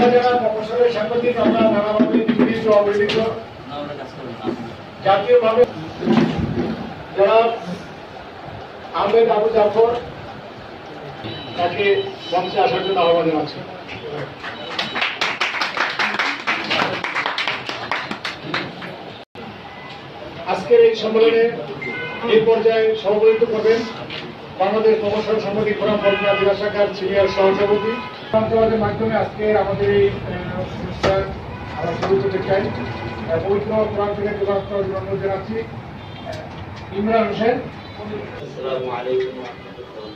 আমরা যারা মফস্বলের সাংবাদিক আমরা নানাভাবে নিপীড়িত অবহেলিত জাতীয়ভাবে যারা আহমেদ আবু জাফর তাকে মঞ্চে আসার জন্য আহ্বান জানাচ্ছি। আজকের এই সম্মেলনে এই পর্যায়ে সভাপতিত্ব করবেন বাংলাদেশ প্রকৌশল সাংবাদিক ফোরাম বরগুনা জেলা শাখার সিনিয়র সহসভাপতি। সঞ্চালনের মাধ্যমে আজকে আমাদের এই অনুষ্ঠান আমরা শুরু করতে চাই। পবিত্র কোরআন থেকে তেলাওয়াত করার জন্য অনুরোধ জানাচ্ছি ইমরান হোসেন। আসসালামু আলাইকুম ওয়া রাহমাতুল্লাহ।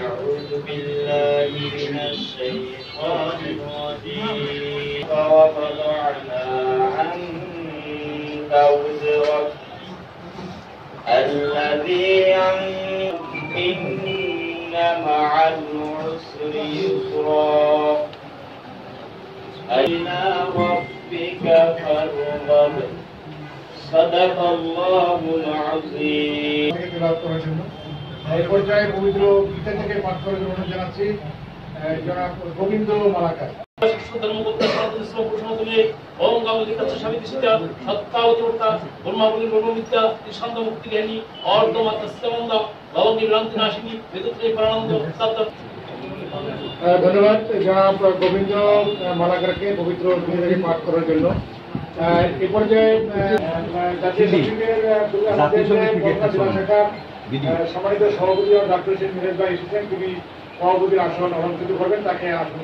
আউযু বিল্লাহি মিনাশ শাইতানির রাজীম। ওয়া ওয়াদা'না আনকা উযrak আল্লাযী ইন্না মা'আল উসরি ইউসরা ইলা রাব্বিকা ফারগাব সাদাকাল্লাহুল আযীম। এই পর্যায়ে পবিত্র গীতা থেকে পাঠ করার জন্য অনুরোধ জানাচ্ছি জনাব গোবিন্দ মালাকার। ধন্যবাদ জনাব গোবিন্দ মালাকারকে পবিত্র গীতা থেকে পাঠ করার জন্য। এই পর্যায়ে সম্মানিত সভাপতি ডাক্তার শেখ মিরাজ ভাই এসেছেন, তিনি সভাপতির আসন অলঙ্কৃত করবেন, তাকে আসন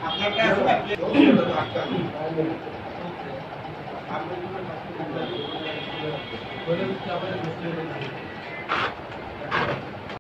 আপনার